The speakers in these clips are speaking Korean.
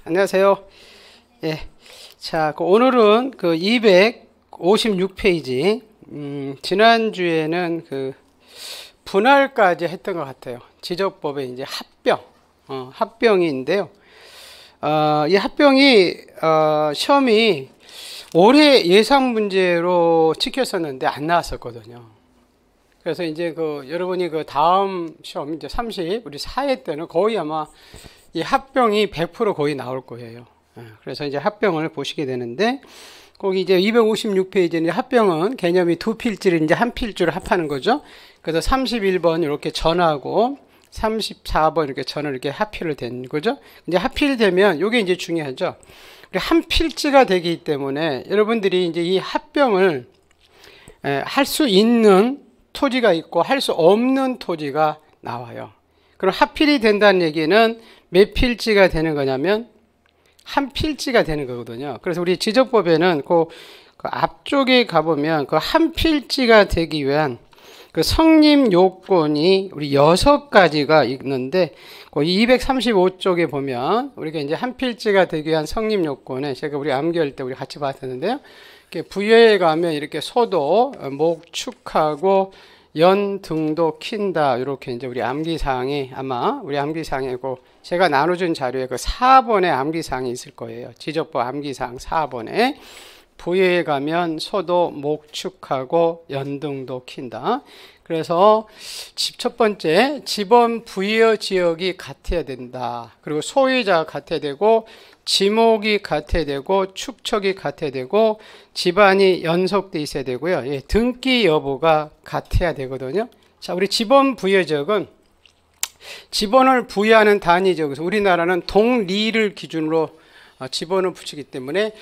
안녕하세요. 예. 자, 오늘은 그 256페이지, 지난주에는 그 분할까지 했던 것 같아요. 지적법의 이제 합병인데요. 이 합병이, 시험이 올해 예상 문제로 찍혔었는데 안 나왔었거든요. 그래서 이제 여러분이 다음 시험, 이제 30, 우리 4회 때는 거의 아마 이 합병이 100% 거의 나올 거예요. 그래서 이제 합병을 보시게 되는데, 거기 이제 256페이지는 합병은 개념이 두 필지를 이제 한 필지로 합하는 거죠. 그래서 31번 이렇게 전하고 34번 이렇게 전을 이렇게 합필을 된 거죠. 이제 합필되면 이게 이제 중요하죠. 한 필지가 되기 때문에 여러분들이 이제 이 합병을 할 수 있는 토지가 있고 할 수 없는 토지가 나와요. 그럼 합필이 된다는 얘기는 몇 필지가 되는 거냐면 한 필지가 되는 거거든요. 그래서 우리 지적법에는 그 앞쪽에 가보면 그 한 필지가 되기 위한 그 성립 요건이 우리 6가지가 있는데, 그 235쪽에 보면 우리가 이제 한 필지가 되기 위한 성립 요건에 제가 우리 암기할 때 우리 같이 봤었는데요. 이렇게 부여에 가면 이렇게 소도, 목축하고 연 등도 킨다. 이렇게 이제 우리 암기사항이 아마 우리 암기사항이고 제가 나눠준 자료에 그 4번의 암기사항이 있을 거예요. 지적법 암기사항 4번에 부여에 가면 소도, 목축하고 연 등도 킨다. 그래서 첫 번째 지번 부여 지역이 같아야 된다. 그리고 소유자가 같아야 되고 지목이 같아야 되고 축척이 같아야 되고 집안이 연속돼 있어야 되고요. 예, 등기 여부가 같아야 되거든요. 자, 우리 지번 부여 지역은 지번을 부여하는 단위 지역에서 우리나라는 동리를 기준으로 지번을 붙이기 때문에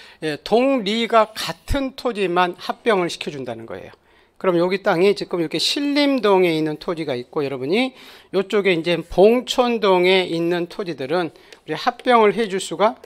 동리가 같은 토지만 합병을 시켜준다는 거예요. 그럼 여기 땅이 지금 이렇게 신림동에 있는 토지가 있고, 여러분이 이쪽에 이제 봉천동에 있는 토지들은 우리 합병을 해줄 수가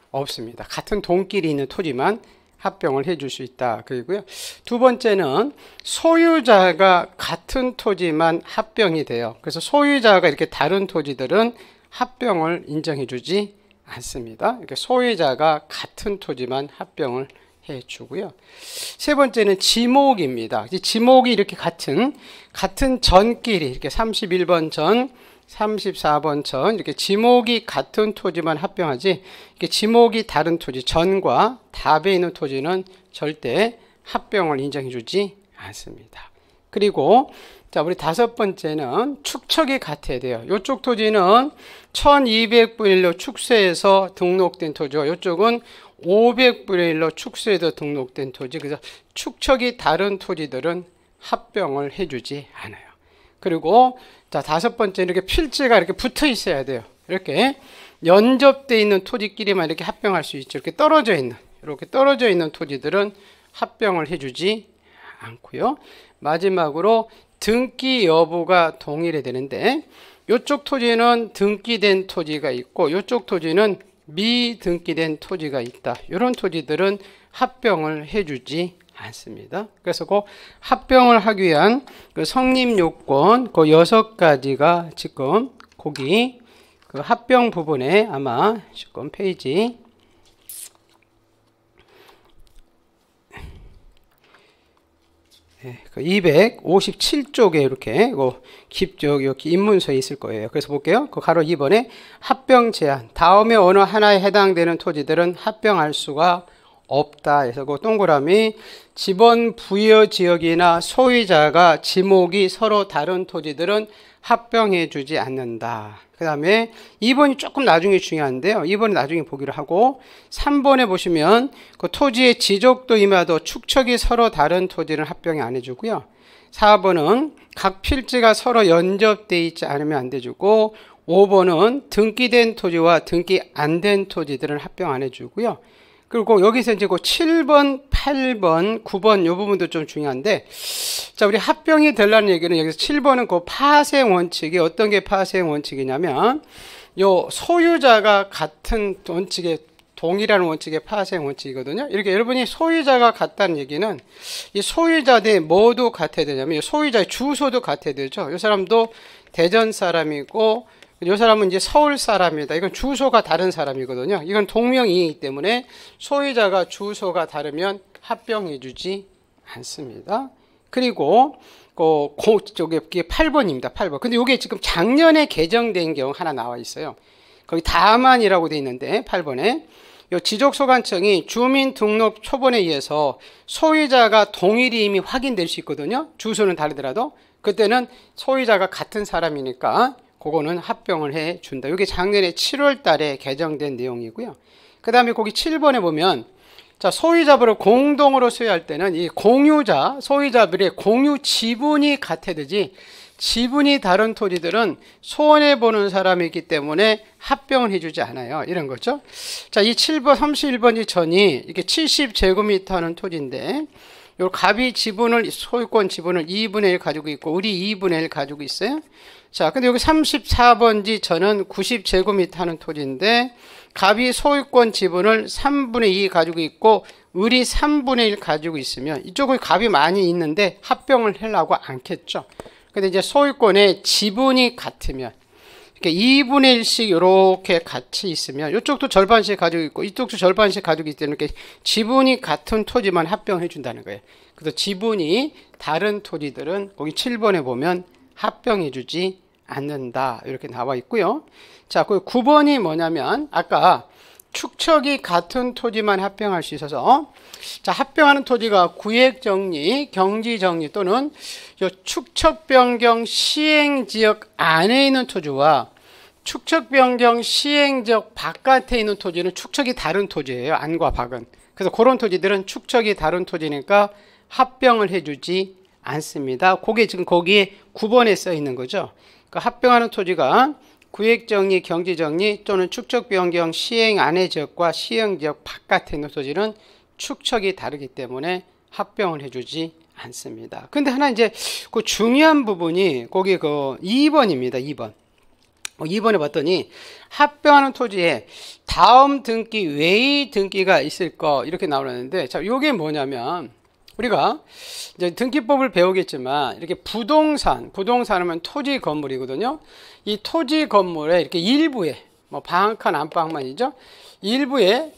없습니다. 같은 동끼리 있는 토지만 합병을 해줄 수 있다. 그리고요. 두 번째는 소유자가 같은 토지만 합병이 돼요. 그래서 소유자가 이렇게 다른 토지들은 합병을 인정해주지 않습니다. 이렇게 소유자가 같은 토지만 합병을 해주고요. 세 번째는 지목입니다. 지목이 이렇게 같은 전끼리 이렇게 31번 전, 34번 전 이렇게 지목이 같은 토지만 합병하지, 이렇게 지목이 다른 토지 전과 답에 있는 토지는 절대 합병을 인정해주지 않습니다. 그리고 자, 우리 다섯 번째는 축척이 같아야 돼요. 이쪽 토지는 1200분의 1로 축소해서 등록된 토지고, 이쪽은 500분의 1로 축소해서 등록된 토지. 그래서 축척이 다른 토지들은 합병을 해주지 않아요. 그리고 자, 다섯 번째 이렇게 필지가 이렇게 붙어 있어야 돼요. 이렇게 연접되어 있는 토지끼리만 이렇게 합병할 수 있죠. 이렇게 떨어져 있는 토지들은 합병을 해주지 않고요. 마지막으로 등기 여부가 동일해야 되는데, 이쪽 토지는 등기된 토지가 있고 이쪽 토지는 미등기된 토지가 있다. 이런 토지들은 합병을 해주지 않습니다. 그래서 그 합병을 하기 위한 그 성립 요건 그 6가지가 지금 거기 그 합병 부분에 아마 지금 페이지 257쪽에 이렇게 이렇게 입문서에 있을 거예요. 그래서 볼게요. 그 가로 2번에 합병 제한. 다음에 어느 하나에 해당되는 토지들은 합병할 수가 없다. 그래서 그 동그라미 지번 부여 지역이나 소유자가 지목이 서로 다른 토지들은 합병해 주지 않는다. 그 다음에 2번이 조금 나중에 중요한데요. 2번은 나중에 보기로 하고, 3번에 보시면 그 토지의 지적도 임하도 축척이 서로 다른 토지는 합병이 안 해주고요. 4번은 각 필지가 서로 연접되어 있지 않으면 안 돼주고, 5번은 등기된 토지와 등기 안 된 토지들은 합병 안 해주고요. 그리고 여기서 이제 그 7번, 8번, 9번 이 부분도 좀 중요한데, 자, 우리 합병이 되려는 얘기는 여기서 7번은 그 파생 원칙이 어떤 게 파생 원칙이냐면, 요 소유자가 같은 원칙에 동일한 원칙의 파생 원칙이거든요. 이렇게 여러분이 소유자가 같다는 얘기는 이 소유자들이 모두 같아야 되냐면 소유자의 주소도 같아야 되죠. 이 사람도 대전 사람이고 이 사람은 이제 서울 사람이다. 이건 주소가 다른 사람이거든요. 이건 동명이인이기 때문에 소유자가 주소가 다르면 합병해주지 않습니다. 그리고 저게 8번입니다. 8번. 근데 이게 지금 작년에 개정된 경우 하나 나와 있어요. 거기 다만이라고 돼 있는데 8번에 이 지적소관청이 주민등록 초본에 의해서 소유자가 동일이 이미 확인될 수 있거든요. 주소는 다르더라도 그때는 소유자가 같은 사람이니까 그거는 합병을 해준다. 이게 작년에 7월 달에 개정된 내용이고요. 그 다음에 거기 7번에 보면 자, 소유자별을 공동으로 소유할 때는 이 공유자, 소유자별의 공유 지분이 같아야 되지 지분이 다른 토지들은 손해보는 사람이 있기 때문에 합병을 해주지 않아요. 이런 거죠. 자, 이 7번, 31번이 전이 이게 70제곱미터 하는 토지인데 요 갑이 지분을, 소유권 지분을 2분의 1 가지고 있고 우리 2분의 1 가지고 있어요. 자, 근데 여기 34번지 저는 90제곱미터 하는 토지인데 갑이 소유권 지분을 3분의 2 가지고 있고 을이 3분의 1 가지고 있으면 이쪽은 갑이 많이 있는데 합병을 하려고 않겠죠. 근데 이제 소유권의 지분이 같으면 이렇게 2분의 1씩 이렇게 같이 있으면 이쪽도 절반씩 가지고 있고 이쪽도 절반씩 가지고 있기 때문에 이렇게 지분이 같은 토지만 합병해 준다는 거예요. 그래서 지분이 다른 토지들은 거기 7번에 보면 합병해 주지 않는다. 이렇게 나와 있고요. 자, 그 9번이 뭐냐면 아까 축척이 같은 토지만 합병할 수 있어서 자, 합병하는 토지가 구획정리, 경지정리 또는 축척변경 시행지역 안에 있는 토지와 축척변경 시행지역 바깥에 있는 토지는 축척이 다른 토지예요. 안과 밖은. 그래서 그런 토지들은 축척이 다른 토지니까 합병을 해주지 않습니다. 그게 지금 거기에 9번에 써 있는 거죠. 그러니까 합병하는 토지가 구획정리, 경지정리 또는 축척변경 시행 안의 지역과 시행지역 바깥에 있는 토지는 축척이 다르기 때문에 합병을 해주지 않습니다. 근데 하나 이제 그 중요한 부분이 거기 그 2번입니다. 2번. 2번에 봤더니 합병하는 토지에 다음 등기 외의 등기가 있을 거 이렇게 나오는데 자, 요게 뭐냐면 우리가 이제 등기법을 배우겠지만 이렇게 부동산 하면 토지 건물이거든요. 이 토지 건물에 이렇게 일부에 뭐 방 한 칸 안방만이죠. 일부에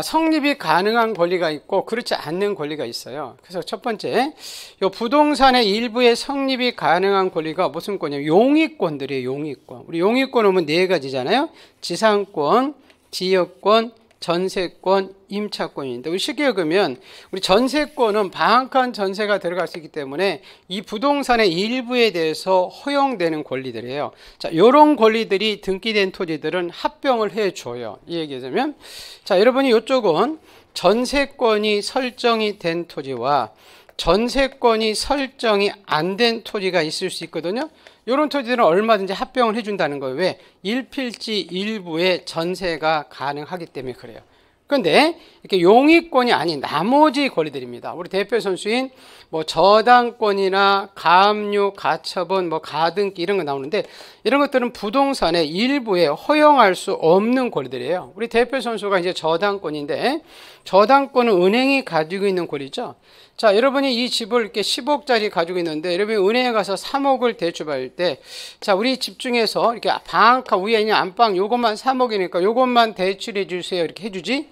성립이 가능한 권리가 있고 그렇지 않는 권리가 있어요. 그래서 첫 번째, 이 부동산의 일부에 성립이 가능한 권리가 무슨 권이냐면 용익권들이에요. 용익권. 우리 용익권 오면 네 가지잖아요. 지상권, 지역권, 전세권, 임차권인데 우리 쉽게 읽으면 우리 전세권은 방 한 칸 전세가 들어갈 수 있기 때문에 이 부동산의 일부에 대해서 허용되는 권리들이에요. 자, 이런 권리들이 등기된 토지들은 합병을 해줘요. 이 얘기하자면 자, 여러분이 이쪽은 전세권이 설정이 된 토지와 전세권이 설정이 안 된 토지가 있을 수 있거든요. 이런 토지들은 얼마든지 합병을 해준다는 거예요. 왜? 일필지 일부에 전세가 가능하기 때문에 그래요. 그런데 이렇게 용익권이 아닌 나머지 권리들입니다. 우리 대표 선수인 뭐 저당권이나 가압류, 가처분, 뭐 가등기 이런 거 나오는데 이런 것들은 부동산의 일부에 허용할 수 없는 권리들이에요. 우리 대표 선수가 이제 저당권인데 저당권은 은행이 가지고 있는 권리죠. 자, 여러분이 이 집을 이렇게 10억짜리 가지고 있는데 여러분이 은행에 가서 3억을 대출받을 때 자, 우리 집 중에서 이렇게 방카 위에 있는 안방 요것만 3억이니까 요것만 대출해 주세요. 이렇게 해주지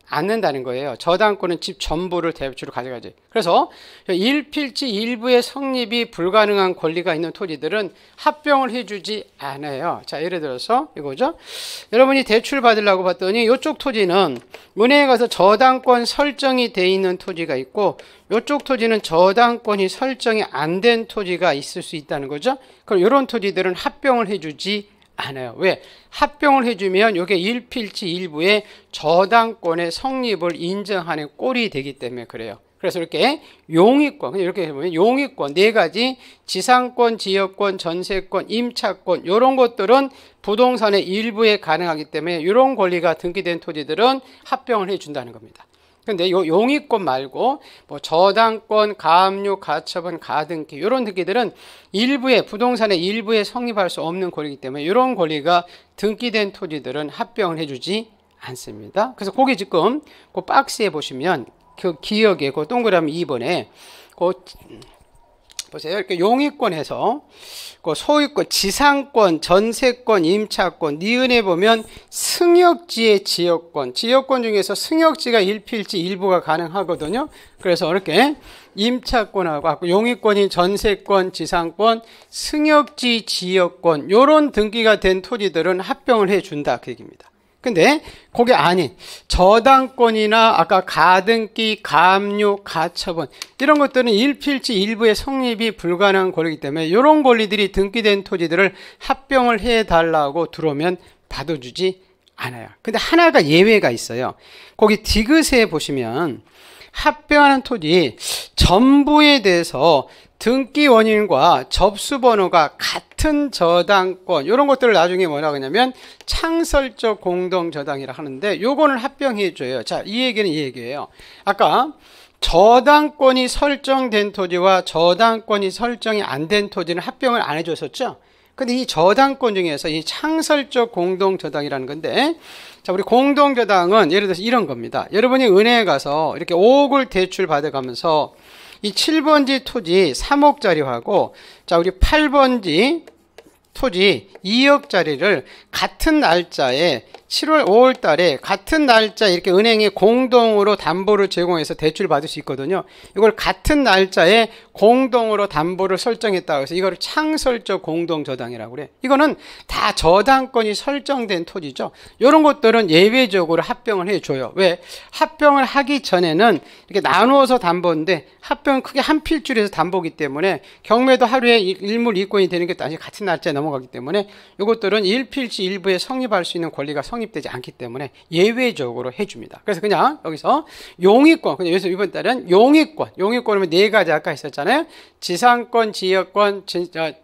않는다는 거예요. 저당권은 집 전부를 대출로 가져가지. 그래서 일필지 일부의 성립이 불가능한 권리가 있는 토지들은 합병을 해주지 않아요. 자, 예를 들어서 이거죠. 여러분이 대출 받으려고 봤더니 이쪽 토지는 은행에 가서 저당권 설정이 돼 있는 토지가 있고 이쪽 토지는 저당권이 설정이 안 된 토지가 있을 수 있다는 거죠. 그럼 이런 토지들은 합병을 해주지 않아요. 왜? 합병을 해주면 이게 일필지 일부의 저당권의 성립을 인정하는 꼴이 되기 때문에 그래요. 그래서 이렇게 용익권, 이렇게 보면 용익권 네 가지 지상권, 지역권, 전세권, 임차권 이런 것들은 부동산의 일부에 가능하기 때문에 이런 권리가 등기된 토지들은 합병을 해준다는 겁니다. 근데 요 용익권 말고 뭐 저당권, 가압류, 가처분, 가등기 이런 등기들은 일부에 부동산의 일부에 성립할 수 없는 권리이기 때문에 이런 권리가 등기된 토지들은 합병을 해주지 않습니다. 그래서 거기 지금 그 박스에 보시면 그 기억에 그 동그라미 2번에 그 보세요. 이렇게 용의권에서 그 소유권, 지상권, 전세권, 임차권, 니은에 보면 승역지의 지역권, 지역권 중에서 승역지가 일필지 일부가 가능하거든요. 그래서 이렇게 임차권하고 용의권인 전세권, 지상권, 승역지, 지역권 요런 등기가 된 토지들은 합병을 해준다 그 얘기입니다. 근데 그게 아닌 저당권이나 아까 가등기, 가압류, 가처분 이런 것들은 일필지 일부의 성립이 불가능한 권리이기 때문에 이런 권리들이 등기된 토지들을 합병을 해달라고 들어오면 받아주지 않아요. 근데 하나가 예외가 있어요. 거기 디귿에 보시면 합병하는 토지 전부에 대해서 등기 원인과 접수 번호가 같은 저당권 이런 것들을 나중에 뭐라고 하냐면 창설적 공동 저당이라 하는데 요거는 합병해 줘요. 자, 이 얘기는 이 얘기예요. 아까 저당권이 설정된 토지와 저당권이 설정이 안 된 토지는 합병을 안 해줬었죠. 근데 이 저당권 중에서 이 창설적 공동 저당이라는 건데, 자, 우리 공동 저당은 예를 들어서 이런 겁니다. 여러분이 은행에 가서 이렇게 5억을 대출 받아가면서 이 7번지 토지 3억짜리하고 자 우리 8번지 토지 2억짜리를 같은 날짜에 7월 5월 달에 같은 날짜에 이렇게 은행에 공동으로 담보를 제공해서 대출을 받을 수 있거든요. 이걸 같은 날짜에 공동으로 담보를 설정했다고 해서 이거를 창설적 공동저당이라고 그래. 이거는 다 저당권이 설정된 토지죠. 이런 것들은 예외적으로 합병을 해줘요. 왜? 합병을 하기 전에는 이렇게 나누어서 담보인데 합병은 크게 한 필줄에서 담보기 때문에 경매도 하루에 일물 이권이 되는 게 아니라 같은 날짜에 넘어가기 때문에 이것들은 일필지 일부에 성립할 수 있는 권리가 성립되지 않기 때문에 예외적으로 해줍니다. 그래서 그냥 여기서 용의권, 그냥 여기서 이번 달은 용의권이면 네 가지 아까 했었잖아요. 지상권, 지역권,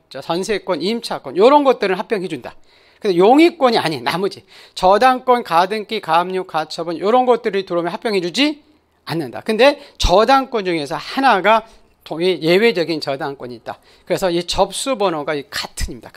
전세권, 임차권 이런 것들은 합병해준다. 근데 용의권이 아닌 나머지 저당권, 가등기, 가압류, 가처분 이런 것들이 들어오면 합병해주지 않는다. 근데 저당권 중에서 하나가 예외적인 저당권이 있다. 그래서 이 접수 번호가 같은입니다.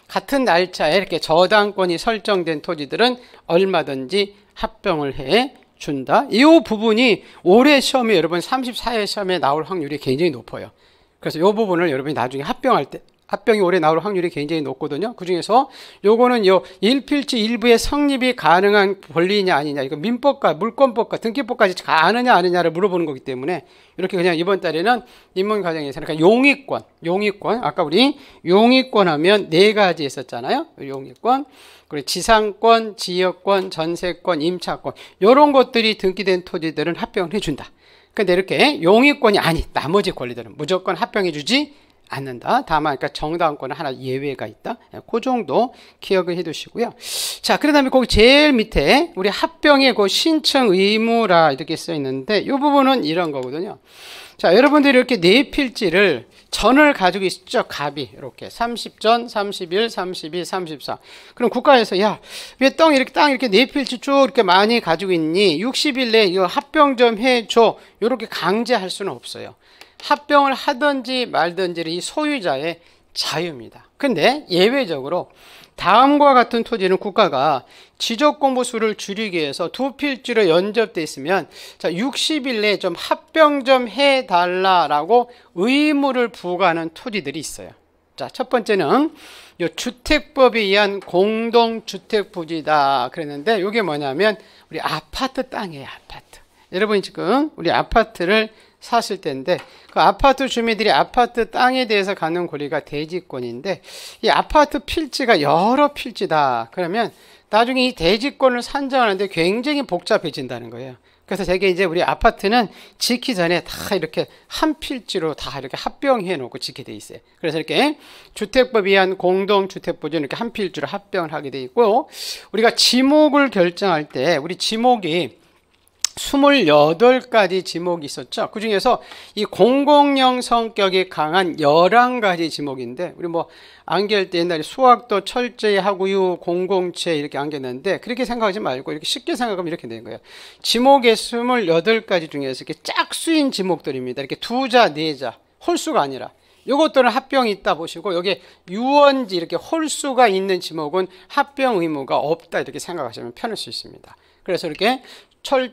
같은 날짜에 이렇게 저당권이 설정된 토지들은 얼마든지 합병을 해 준다. 이 부분이 올해 시험에 여러분 34회 시험에 나올 확률이 굉장히 높아요. 그래서 이 부분을 여러분이 나중에 합병할 때 합병이 올해 나올 확률이 굉장히 높거든요. 그 중에서 요거는 일필지 일부의 성립이 가능한 권리냐 아니냐, 이거 민법과 물권법과 등기법까지 아느냐 아니냐를 물어보는 거기 때문에 이렇게 그냥 이번 달에는 입문 과정에서 그러니까 용의권 아까 우리 용의권 하면 네 가지 있었잖아요. 용의권 그리고 지상권, 지역권, 전세권, 임차권 이런 것들이 등기된 토지들은 합병을 해준다. 근데 이렇게 용의권이 아닌 나머지 권리들은 무조건 합병해 주지 않는다. 다만 그러니까 정당권은 하나 예외가 있다. 그 정도 기억을 해 두시고요. 자, 그다음에 거기 제일 밑에 우리 합병의 그 신청 의무라 이렇게 써 있는데 이 부분은 이런 거거든요. 자, 여러분들이 이렇게 네 필지를 전을 가지고 있죠. 갑이 이렇게 30전, 31, 32, 34. 그럼 국가에서 야, 왜 땅 이렇게 네 필지 쭉 이렇게 많이 가지고 있니? 60일 내에 이거 합병 좀 해줘. 이렇게 강제할 수는 없어요. 합병을 하든지 말든지는 이 소유자의 자유입니다. 근데 예외적으로 다음과 같은 토지는 국가가 지적공부수를 줄이기 위해서 두 필지로 연접돼 있으면 자 60일 내에 좀 합병 좀 해달라라고 의무를 부과하는 토지들이 있어요. 자, 첫 번째는 요 주택법에 의한 공동주택부지다 그랬는데 이게 뭐냐면 우리 아파트 땅이에요. 아파트. 여러분이 지금 우리 아파트를 샀을 때인데 그 아파트 주민들이 아파트 땅에 대해서 갖는 권리가 대지권인데 이 아파트 필지가 여러 필지다. 그러면 나중에 이 대지권을 산정하는데 굉장히 복잡해진다는 거예요. 그래서 되게 이제 우리 아파트는 짓기 전에 다 이렇게 한 필지로 다 이렇게 합병해 놓고 짓게 돼 있어요. 그래서 이렇게 주택법에 의한 공동주택부지는 이렇게 한 필지로 합병을 하게 돼 있고 우리가 지목을 결정할 때 우리 지목이 28가지 지목이 있었죠. 그 중에서 이 공공형 성격이 강한 11가지 지목인데 우리 뭐 안기할 때 옛날에 수학도 철저히 하고요 공공체 이렇게 안겼는데 그렇게 생각하지 말고 이렇게 쉽게 생각하면 이렇게 되는 거예요. 지목의 28가지 중에서 이렇게 짝수인 지목들입니다. 이렇게 두자, 네자, 홀수가 아니라 요것들은 합병이 있다 보시고, 여기 유언지 이렇게 홀수가 있는 지목은 합병 의무가 없다 이렇게 생각하시면 편할 수 있습니다. 그래서 이렇게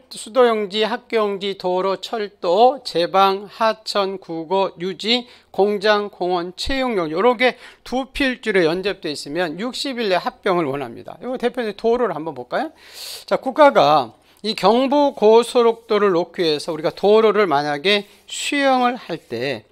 수도용지, 학교용지, 도로, 철도, 제방, 하천, 국어, 유지, 공장, 공원, 채용용 이렇게 두 필지로 연접되어 있으면 60일 내 합병을 원합니다. 이거 대표적인 도로를 한번 볼까요? 자, 국가가 이 경부고속도로를 놓기 위해서 우리가 도로를 만약에 수용을 할 때,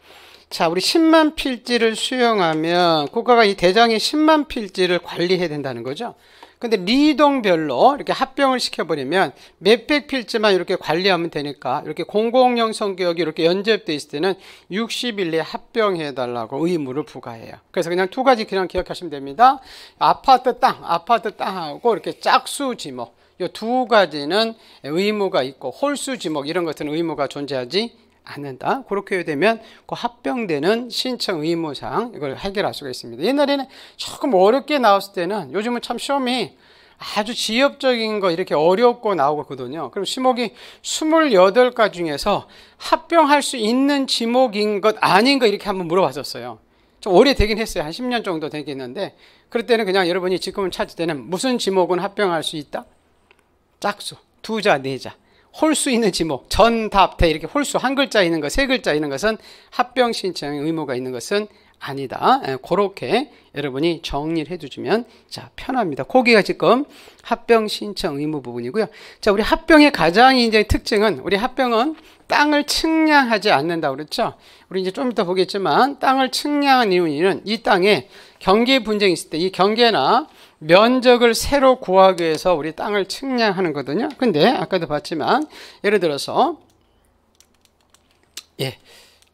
자, 우리 10만 필지를 수용하면 국가가 이 대장의 10만 필지를 관리해야 된다는 거죠. 근데 리동별로 이렇게 합병을 시켜버리면 몇백 필지만 이렇게 관리하면 되니까 이렇게 공공형 성격이 이렇게 연접되어 있을 때는 60일 내에 합병해달라고 의무를 부과해요. 그래서 그냥 두 가지 그냥 기억하시면 됩니다. 아파트 땅하고 이렇게 짝수 지목. 이 두 가지는 의무가 있고 홀수 지목 이런 것들은 의무가 존재하지 않는다. 그렇게 되면 그 합병되는 신청 의무상 이걸 해결할 수가 있습니다. 옛날에는 조금 어렵게 나왔을 때는 요즘은 참 시험이 아주 지엽적인 거 이렇게 어렵고 나오거든요. 그럼 지목이 28가지 중에서 합병할 수 있는 지목인 것 아닌 거 이렇게 한번 물어봤었어요. 좀 오래되긴 했어요. 한 10년 정도 되겠는데, 그럴 때는 그냥 여러분이 지금은 찾을 때는 무슨 지목은 합병할 수 있다? 짝수, 두자, 네자. 홀수 있는 지목, 전, 답, 대 이렇게 홀수 한 글자 있는 것, 세 글자 있는 것은 합병 신청 의무가 있는 것은 아니다. 그렇게 여러분이 정리를 해두시면 자 편합니다. 거기가 지금 합병 신청 의무 부분이고요. 자, 우리 합병의 가장 이제 특징은 우리 합병은 땅을 측량하지 않는다 그랬죠. 우리 이제 좀 이따 보겠지만 땅을 측량한 이유는 이 땅에 경계 분쟁이 있을 때 이 경계나 면적을 새로 구하기 위해서 우리 땅을 측량하는 거거든요. 근데 아까도 봤지만 예를 들어서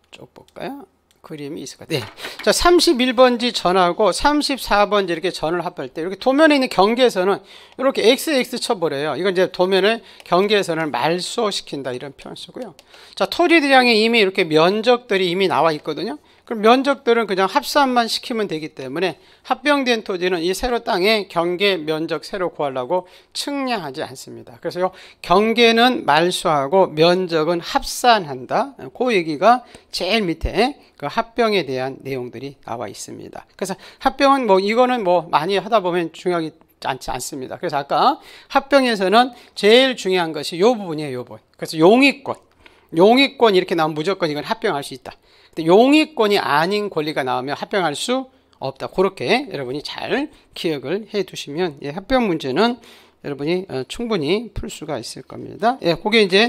쭉 볼까요? 그림이 있을 것 같아요. 자, 31번지 전하고 34번지 이렇게 전을 합할 때 이렇게 도면에 있는 경계선은 이렇게 XX 쳐버려요. 이건 이제 도면을 경계선을 말소시킨다 이런 표현 쓰고요. 자, 토지 대장에 이미 이렇게 면적들이 이미 나와 있거든요. 그럼 면적들은 그냥 합산만 시키면 되기 때문에 합병된 토지는 이 세로 땅에 경계 면적 새로 구하려고 측량하지 않습니다. 그래서 요 경계는 말소하고 면적은 합산한다. 그 얘기가 제일 밑에 그 합병에 대한 내용들이 나와 있습니다. 그래서 합병은 뭐 이거는 뭐 많이 하다 보면 중요하지 않습니다. 그래서 아까 합병에서는 제일 중요한 것이 요 부분이에요. 요 부분. 그래서 용의권 이렇게 나오면 무조건 이건 합병할 수 있다. 근데 용의권이 아닌 권리가 나오면 합병할 수 없다. 그렇게 여러분이 잘 기억을 해 두시면 합병 문제는 여러분이 충분히 풀 수가 있을 겁니다. 그게 이제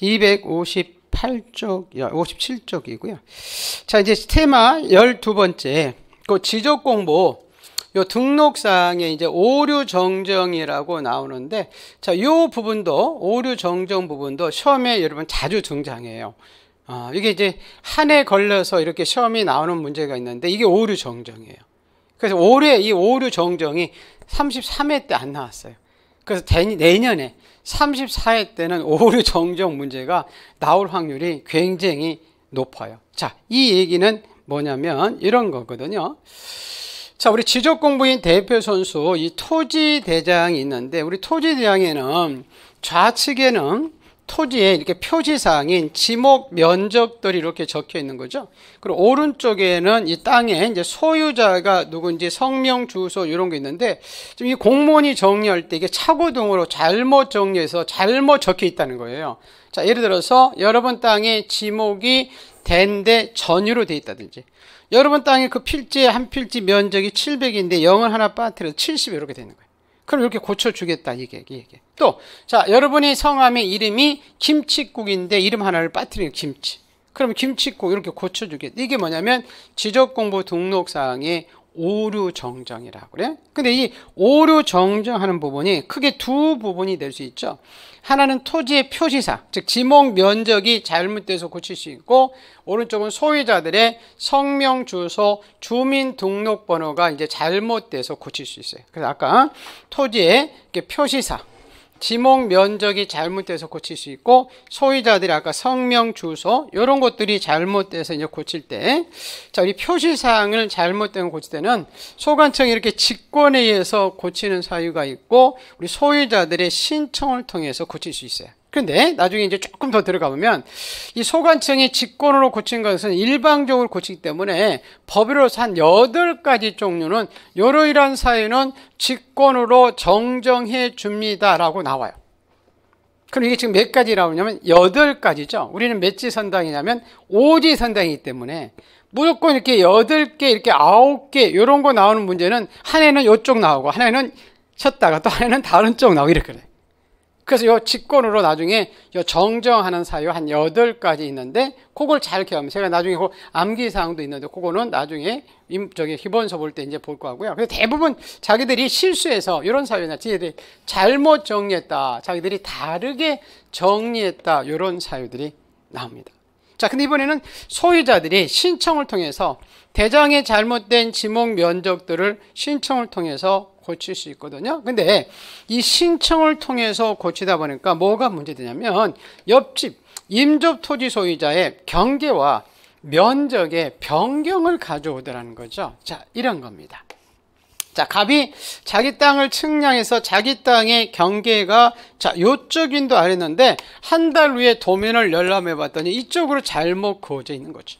258쪽, 57쪽이고요. 자, 이제 테마 12번째. 그 지적 공부 요 등록사항에 이제 오류 정정이라고 나오는데, 자, 요 부분도 오류 정정 부분도 시험에 여러분 자주 등장해요. 이게 이제 한 해 걸려서 이렇게 시험이 나오는 문제가 있는데 이게 오류 정정이에요. 그래서 올해 이 오류 정정이 33회 때 안 나왔어요. 그래서 내년에 34회 때는 오류 정정 문제가 나올 확률이 굉장히 높아요. 자, 이 얘기는 뭐냐면 이런 거거든요. 자, 우리 지적 공부인 대표 선수 이 토지 대장이 있는데, 우리 토지 대장에는 좌측에는 토지에 이렇게 표지사항인 지목 면적들이 이렇게 적혀 있는 거죠. 그리고 오른쪽에는 이 땅에 이제 소유자가 누군지 성명, 주소 이런 게 있는데, 지금 이 공무원이 정리할 때 이게 차고등으로 잘못 정리해서 잘못 적혀 있다는 거예요. 자, 예를 들어서 여러분 땅에 지목이 된데 전유로 돼 있다든지, 여러분 땅에 그 필지의 한 필지 면적이 700인데 0을 하나 빠뜨려서 70 이렇게 되는 거예요. 그럼 이렇게 고쳐주겠다 이게. 또, 자, 여러분이 성함의 이름이 김치국인데 이름 하나를 빠뜨리는 김치. 그럼 김치국 이렇게 고쳐주겠다. 이게 뭐냐면 지적공부 등록사항의 오류 정정이라고 그래. 근데 이 오류 정정하는 부분이 크게 두 부분이 될 수 있죠. 하나는 토지의 표시사, 즉 지목 면적이 잘못돼서 고칠 수 있고, 오른쪽은 소유자들의 성명, 주소, 주민등록번호가 이제 잘못돼서 고칠 수 있어요. 그래서 아까 토지의 표시사, 지목 면적이 잘못돼서 고칠 수 있고, 소유자들이 아까 성명, 주소 이런 것들이 잘못돼서 이제 고칠 때, 자, 우리 표시사항을 잘못된 거 고칠 때는 소관청이 이렇게 직권에 의해서 고치는 사유가 있고, 우리 소유자들의 신청을 통해서 고칠 수 있어요. 그런데 나중에 이제 조금 더 들어가 보면 이 소관청이 직권으로 고친 것은 일방적으로 고치기 때문에 법으로서 한 8가지 종류는 이러이러한 사유는 직권으로 정정해 줍니다라고 나와요. 그럼 이게 지금 몇 가지 나오냐면 8가지죠. 우리는 몇지 선당이냐면 오지 선당이기 때문에 무조건 이렇게 8개, 이렇게 9개 이런 거 나오는 문제는 한 해는 이쪽 나오고 한 해는 쉬었다가 또 한 해는 다른 쪽 나오고 이렇게 그래요. 그래서 요 직권으로 나중에 요 정정하는 사유 한 8가지 있는데 그걸 잘 기억하면 제가 나중에 그 암기사항도 있는데 그거는 나중에 기본서 볼 때 이제 볼 거고요. 그래서 대부분 자기들이 실수해서 이런 사유나 자기들이 잘못 정리했다, 자기들이 다르게 정리했다 이런 사유들이 나옵니다. 자, 근데 이번에는 소유자들이 신청을 통해서 대장의 잘못된 지목 면적들을 신청을 통해서 고칠 수 있거든요. 근데 이 신청을 통해서 고치다 보니까 뭐가 문제되냐면 옆집 임접 토지 소유자의 경계와 면적의 변경을 가져오더라는 거죠. 자, 이런 겁니다. 자, 갑이 자기 땅을 측량해서 자기 땅의 경계가 자, 요쪽인도 알았는데 한 달 후에 도면을 열람해 봤더니 이쪽으로 잘못 그어져 있는 거죠.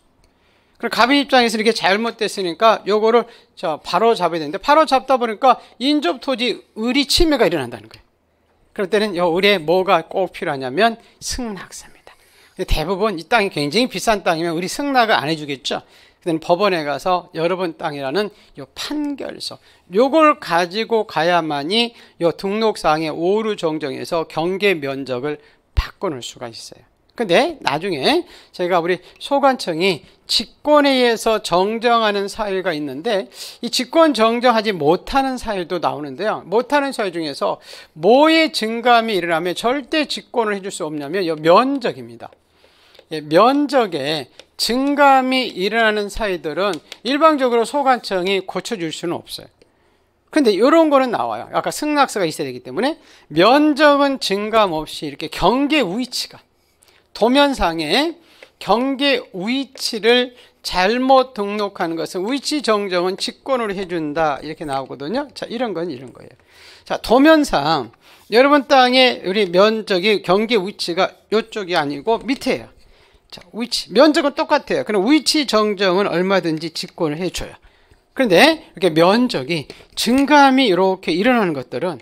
그럼 갑의 입장에서 이렇게 잘못됐으니까 요거를 바로 잡아야 되는데 바로 잡다 보니까 인접 토지 의리 침해가 일어난다는 거예요. 그럴 때는 요 의리에 뭐가 꼭 필요하냐면 승낙서입니다. 대부분 이 땅이 굉장히 비싼 땅이면 의리 승낙을 안 해주겠죠. 그때는 법원에 가서 여러분 땅이라는 요 판결서 요걸 가지고 가야만이 요 등록사항의 오류 정정에서 경계 면적을 바꿔놓을 수가 있어요. 근데 나중에 제가 우리 소관청이 직권에 의해서 정정하는 사유가 있는데 이 직권 정정하지 못하는 사유도 나오는데요. 못하는 사유 중에서 뭐의 증감이 일어나면 절대 직권을 해줄 수 없냐면 이 면적입니다. 면적에 증감이 일어나는 사유들은 일방적으로 소관청이 고쳐줄 수는 없어요. 근데 이런 거는 나와요. 아까 승낙서가 있어야 되기 때문에 면적은 증감 없이 이렇게 경계 위치가 도면상에 경계 위치를 잘못 등록하는 것은 위치 정정은 직권으로 해준다 이렇게 나오거든요. 자, 이런 건 이런 거예요. 자, 도면상 여러분 땅의 우리 면적이 경계 위치가 이쪽이 아니고 밑에요. 자, 위치 면적은 똑같아요. 그럼 위치 정정은 얼마든지 직권을 해줘요. 그런데 이렇게 면적이 증감이 이렇게 일어나는 것들은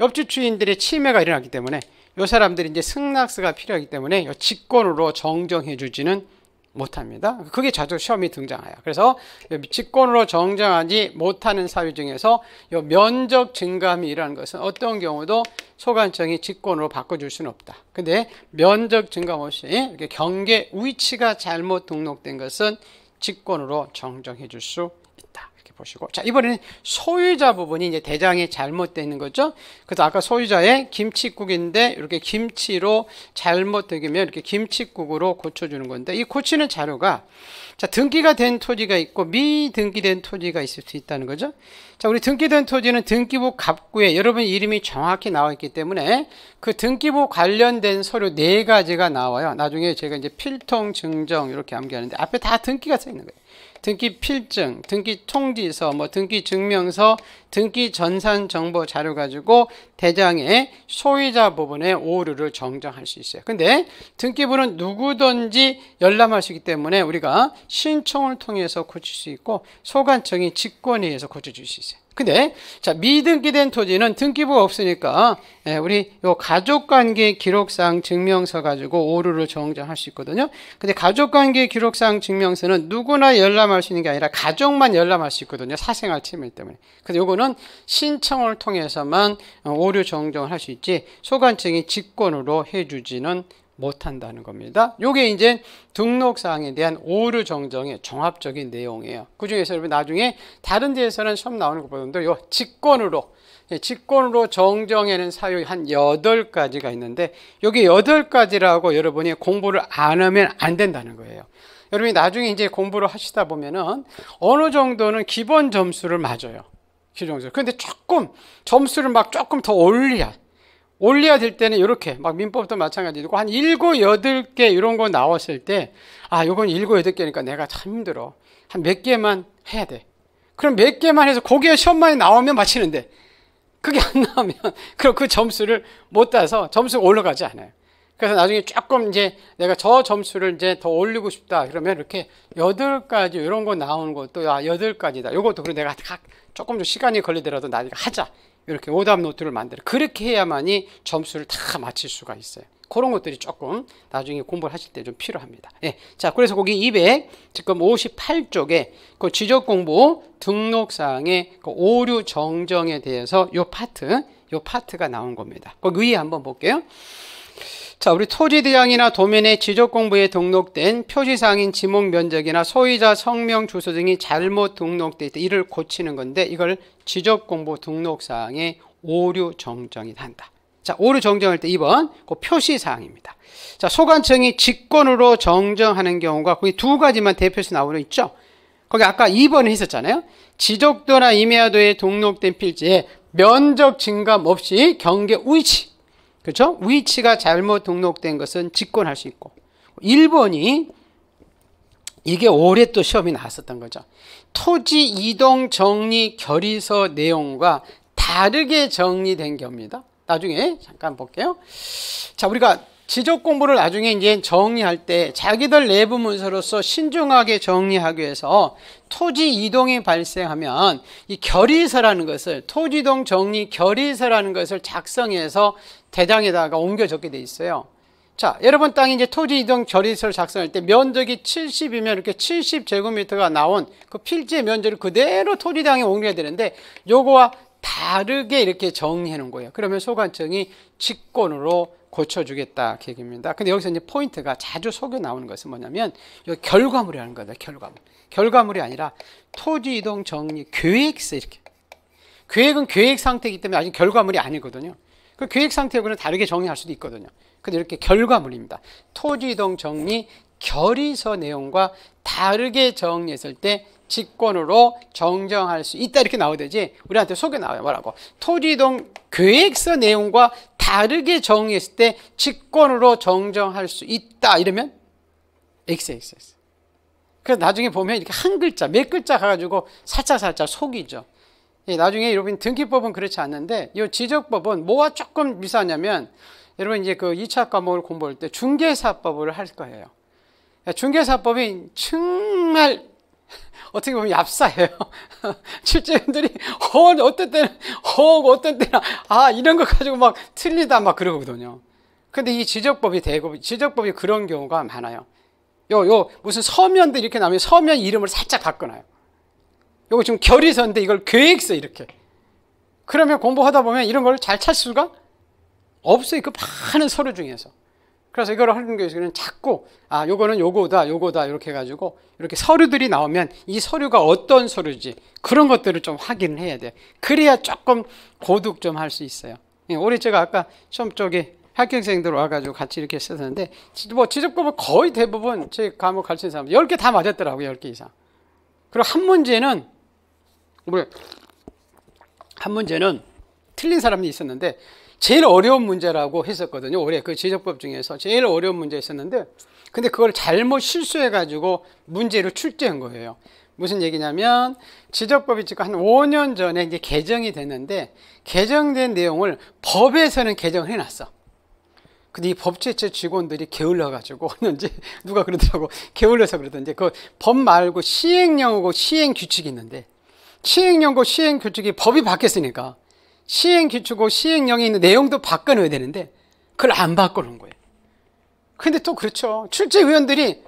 옆집 주인들의 침해가 일어나기 때문에 이 사람들이 이제 승낙서가 필요하기 때문에 직권으로 정정해 주지는 못합니다. 그게 자주 시험이 등장해요. 그래서 직권으로 정정하지 못하는 사유 중에서 이 면적 증감이 일어나는 것은 어떤 경우도 소관청이 직권으로 바꿔줄 수는 없다. 근데 면적 증감 없이 이렇게 경계 위치가 잘못 등록된 것은 직권으로 정정해 줄 수 있다. 이렇게 보시고. 자, 이번에는 소유자 부분이 이제 대장이 잘못되어 있는 거죠. 그래서 아까 소유자의 김치국인데 이렇게 김치로 잘못되면 이렇게 김치국으로 고쳐주는 건데 이 고치는 자료가 자, 등기가 된 토지가 있고 미등기된 토지가 있을 수 있다는 거죠. 자, 우리 등기된 토지는 등기부 갑구에 여러분 이름이 정확히 나와 있기 때문에 그 등기부 관련된 서류 4가지가 나와요. 나중에 제가 이제 필통 증정 이렇게 암기하는데 앞에 다 등기가 써 있는 거예요. 등기 필증, 등기 통지서, 등기 증명서, 등기 전산 정보 자료 가지고 대장의 소유자 부분의 오류를 정정할 수 있어요. 근데 등기부는 누구든지 열람할 수 있기 때문에 우리가 신청을 통해서 고칠 수 있고 소관청이 직권에 의해서 고쳐줄 수 있어요. 근데 자, 미등기된 토지는 등기부가 없으니까 우리 요 가족관계 기록상 증명서 가지고 오류를 정정할 수 있거든요. 근데 가족관계 기록상 증명서는 누구나 열람할 수 있는 게 아니라 가족만 열람할 수 있거든요. 사생활 침해 때문에. 그래서 요거는 신청을 통해서만 오류 정정을 할 수 있지 소관청이 직권으로 해주지는 못한다는 겁니다. 요게 이제 등록사항에 대한 오류 정정의 종합적인 내용이에요. 그 중에서 여러분 나중에 다른 데에서는 시험 나오는 것보다도 요 직권으로 정정해낸 사유 한 8가지가 있는데 여기 8가지라고 여러분이 공부를 안 하면 안 된다는 거예요. 여러분이 나중에 이제 공부를 하시다 보면은 어느 정도는 기본 점수를 맞아요. 기본 점수. 근데 조금 점수를 조금 더 올려야 될 때는 이렇게 민법도 마찬가지고 한 7, 8개 이런 거 나왔을 때 요건 7, 8개니까 내가 참 힘들어. 한 몇 개만 해야 돼. 그럼 몇 개만 해서 거기에 시험만이 나오면 마치는데 그게 안 나오면 그럼 그 점수를 못 따서 점수가 올라가지 않아요. 그래서 나중에 조금 이제 내가 저 점수를 이제 더 올리고 싶다 그러면 이렇게 8가지 이런 거 나오는 것도 8가지다. 요것도 그래 내가 조금 더 시간이 걸리더라도 나중에 하자. 이렇게 오답 노트를 만들어. 그렇게 해야만이 점수를 다 맞출 수가 있어요. 그런 것들이 조금 나중에 공부를 하실 때 좀 필요합니다. 예. 자, 그래서 거기 지금 58쪽에 그 지적 공부 등록사항의 그 오류 정정에 대해서 요 파트가 나온 겁니다. 거기 위에 한번 볼게요. 자, 우리 토지대장이나 도면에 지적공부에 등록된 표시상인 지목 면적이나 소유자 성명 주소 등이 잘못 등록되어 있다. 이를 고치는 건데 이걸 지적공부 등록사항의 오류 정정이 한다. 자, 오류 정정할 때 2번 그 표시사항입니다. 자, 소관청이 직권으로 정정하는 경우가 거기 2가지만 대표해서 나오는 있죠. 거기 아까 2번을 했었잖아요. 지적도나 임야도에 등록된 필지에 면적 증감 없이 경계 위치, 그렇죠? 위치가 잘못 등록된 것은 직권할 수 있고, 1번이 이게 올해 또 시험이 나왔었던 거죠. 토지 이동 정리 결의서 내용과 다르게 정리된 경우입니다. 나중에 잠깐 볼게요. 자, 우리가 지적 공부를 나중에 이제 정리할 때 자기들 내부 문서로서 신중하게 정리하기 위해서 토지 이동이 발생하면 이 결의서라는 것을 토지 이동 정리 결의서라는 것을 작성해서 대장에다가 옮겨 적게 돼 있어요. 자, 여러분 땅이 이제 토지 이동 결의서를 작성할 때 면적이 70이면 이렇게 70제곱미터가 나온 그 필지의 면적을 그대로 토지당에 옮겨야 되는데 요거와 다르게 이렇게 정리해 놓은 거예요. 그러면 소관청이 직권으로 고쳐주겠다 계획입니다. 근데 여기서 이제 포인트가 자주 속여 나오는 것은 뭐냐면 이 결과물이라는 거다. 결과물이 아니라 토지 이동 정리 계획서 이렇게. 계획은 계획 상태이기 때문에 아직 결과물이 아니거든요. 그 계획 상태하고는 다르게 정리할 수도 있거든요. 근데 이렇게 결과물입니다. 토지 이동 정리 결의서 내용과 다르게 정리했을 때 직권으로 정정할 수 있다 이렇게 나오듯이 우리한테 속여 나와요. 뭐라고? 토지이동 계획서 내용과 다르게 정리했을 때 직권으로 정정할 수 있다 이러면 XXX. 그래서 나중에 보면 이렇게 한 글자 몇 글자 가가지고 살짝 속이죠. 나중에 여러분 등기법은 그렇지 않는데 이 지적법은 뭐와 조금 비슷하냐면 여러분 이제 그 2차 과목을 공부할 때 중개사법을 할 거예요. 중개사법이 정말 어떻게 보면 yap사예요. 출제원들이 어떤 때는 어떤 때는 이런 거 가지고 막 틀리다 막 그러거든요. 근데 이 지적법이 그런 경우가 많아요. 무슨 서면도 이렇게 나오면 서면 이름을 살짝 바꿔놔요. 요거 지금 결의서인데 이걸 계획서 이렇게. 그러면 공부하다 보면 이런 걸 잘 찾을 수가 없어요. 그 많은 서류 중에서. 그래서 이걸 하는 교수는 자꾸 요거는 요거다 이렇게 해가지고 이렇게 서류들이 나오면 이 서류가 어떤 서류지 그런 것들을 좀 확인을 해야 돼요. 그래야 조금 고득 좀 할 수 있어요. 올해 제가 아까 시험 쪽에 학교생들 와가지고 같이 이렇게 썼는데 뭐 지적법은 거의 대부분 제 과목 가르치는 사람 10개 다 맞았더라고요. 10개 이상. 그리고 한 문제는 틀린 사람이 있었는데 제일 어려운 문제라고 했었거든요. 올해 그 지적법 중에서 제일 어려운 문제 있었는데 근데 그걸 잘못 실수해가지고 문제를 출제한 거예요. 무슨 얘기냐면 지적법이 지금 한 5년 전에 이제 개정이 됐는데 개정된 내용을 법에서는 개정을 해놨어. 근데 이 법제처 직원들이 게을러가지고 이제 누가 그러더라고 게을러서 그러던데 그 법 말고 시행령하고 시행규칙이 있는데 시행령과 시행규칙이 법이 바뀌었으니까 시행규칙하고 시행령이 있는 내용도 바꿔놓아야 되는데 그걸 안 바꿔놓은 거예요. 근데 또 그렇죠. 출제위원들이